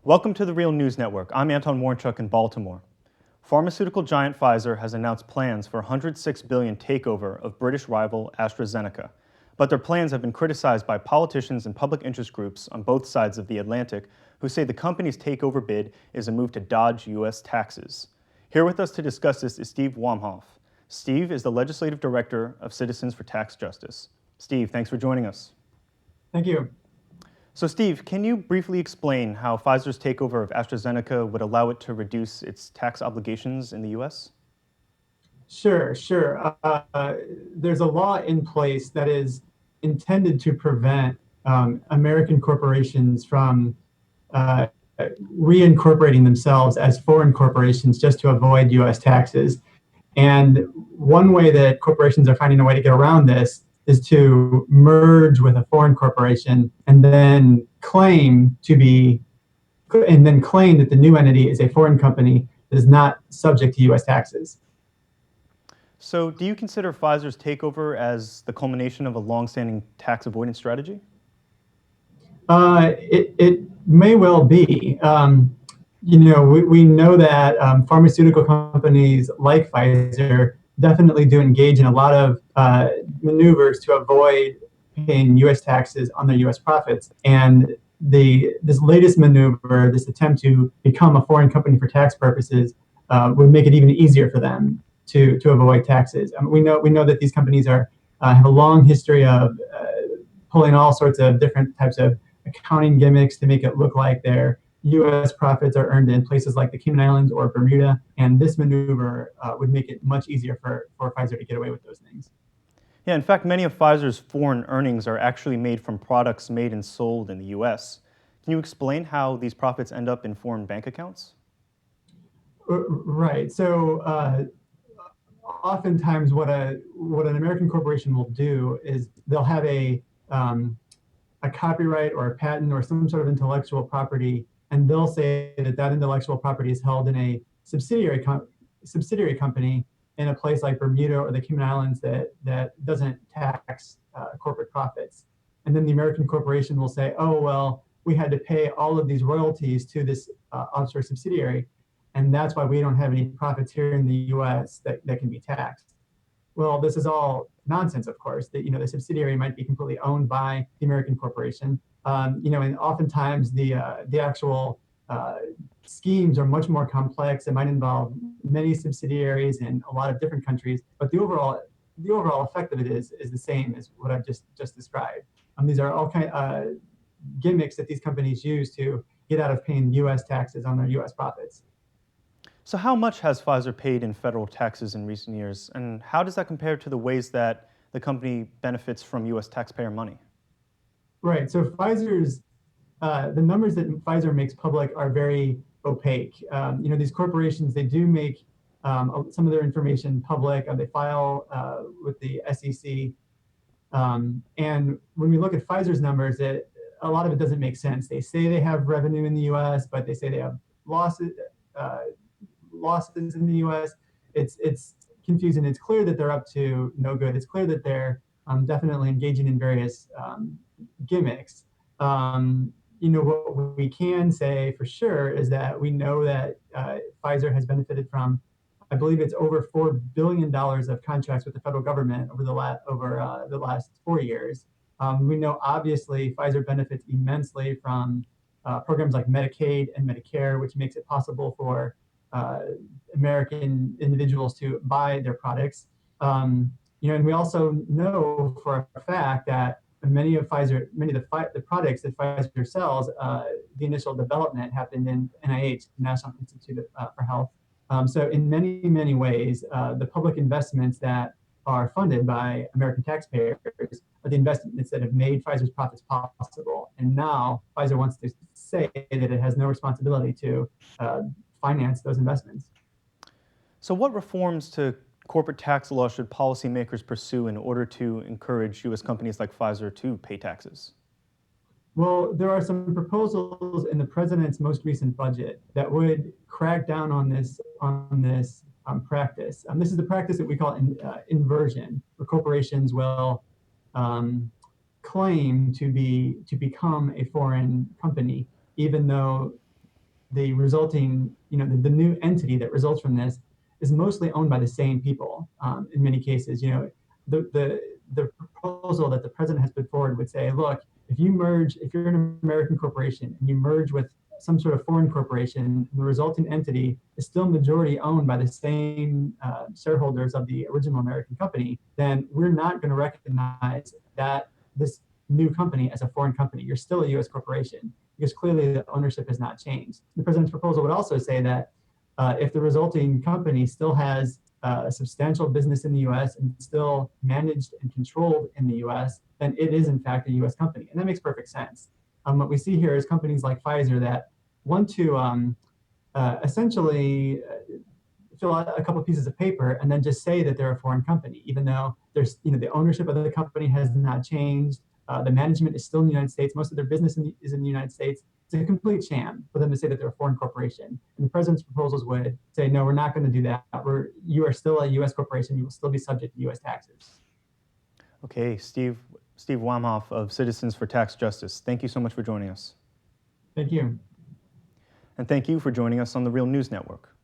Welcome to the Real News Network. I'm Anton Warnchuk in Baltimore. Pharmaceutical giant Pfizer has announced plans for a $106 billion takeover of British rival AstraZeneca. But their plans have been criticized by politicians and public interest groups on both sides of the Atlantic who say the company's takeover bid is a move to dodge U.S. taxes. Here with us to discuss this is Steve Wamhoff. Steve is the Legislative Director of Citizens for Tax Justice. Steve, thanks for joining us. Thank you. So Steve, can you briefly explain how Pfizer's takeover of AstraZeneca would allow it to reduce its tax obligations in the U.S.? Sure. There's a law in place that is intended to prevent American corporations from uh, reincorporating themselves as foreign corporations just to avoid U.S. taxes. And one way that corporations are finding a way to get around this is to merge with a foreign corporation and then claim that the new entity is a foreign company that is not subject to U.S. taxes. So do you consider Pfizer's takeover as the culmination of a long-standing tax avoidance strategy? It may well be. We know that pharmaceutical companies like Pfizer definitely do engage in a lot of maneuvers to avoid paying U.S. taxes on their U.S. profits. And this latest maneuver, this attempt to become a foreign company for tax purposes, would make it even easier for them to avoid taxes. We know that these companies have a long history of pulling all sorts of different types of accounting gimmicks to make it look like their U.S. profits are earned in places like the Cayman Islands or Bermuda, and this maneuver would make it much easier for Pfizer to get away with those things. Yeah, in fact, many of Pfizer's foreign earnings are actually made from products made and sold in the U.S. Can you explain how these profits end up in foreign bank accounts? Right. So oftentimes, what an American corporation will do is they'll have a copyright or a patent or some sort of intellectual property, and they'll say that intellectual property is held in a subsidiary company in a place like Bermuda or the Cayman Islands that doesn't tax corporate profits. And then the American corporation will say, oh, well, we had to pay all of these royalties to this offshore subsidiary, and that's why we don't have any profits here in the U.S. that can be taxed. Well, this is all nonsense, of course. That the subsidiary might be completely owned by the American corporation. And oftentimes the actual schemes are much more complex. It might involve many subsidiaries in a lot of different countries, but the overall effect of it is the same as what I've just described. These are all kind of gimmicks that these companies use to get out of paying U.S. taxes on their U.S. profits. So how much has Pfizer paid in federal taxes in recent years, and how does that compare to the ways that the company benefits from U.S. taxpayer money? Right. So the numbers that Pfizer makes public are very opaque. These corporations, they do make some of their information public. They file with the SEC. And when we look at Pfizer's numbers, a lot of it doesn't make sense. They say they have revenue in the U.S., but they say they have losses in the U.S. It's confusing. It's clear that they're up to no good. It's clear that they're definitely engaging in various gimmicks. What we can say for sure is that we know that Pfizer has benefited from, I believe it's over $4 billion of contracts with the federal government over the last 4 years. We know obviously Pfizer benefits immensely from programs like Medicaid and Medicare, which makes it possible for American individuals to buy their products. And we also know for a fact that many of the products that Pfizer sells, the initial development happened in NIH, National Institute for Health. So in many, many ways, the public investments that are funded by American taxpayers are the investments that have made Pfizer's profits possible. And now Pfizer wants to say that it has no responsibility to finance those investments. So what reforms to corporate tax law should policymakers pursue in order to encourage U.S. companies like Pfizer to pay taxes? Well, there are some proposals in the president's most recent budget that would crack down on this practice. This is the practice that we call inversion, where corporations will claim to become a foreign company, even though the resulting, the new entity that results from this is mostly owned by the same people. In many cases, the proposal that the president has put forward would say, look, if you're an American corporation and you merge with some sort of foreign corporation, the resulting entity is still majority owned by the same shareholders of the original American company, then we're not going to recognize that this new company as a foreign company. You're still a U.S. corporation because clearly the ownership has not changed. The president's proposal would also say that if the resulting company still has a substantial business in the U.S. and still managed and controlled in the U.S., then it is in fact a U.S. company, and that makes perfect sense. What we see here is companies like Pfizer that want to essentially fill out a couple of pieces of paper and then just say that they're a foreign company, even though there's the ownership of the company has not changed. The management is still in the United States. Most of their business is in the United States. It's a complete sham for them to say that they're a foreign corporation. And the president's proposals would say, no, we're not going to do that. You are still a U.S. corporation. You will still be subject to U.S. taxes. Okay, Steve Wamhoff of Citizens for Tax Justice, thank you so much for joining us. Thank you. And thank you for joining us on the Real News Network.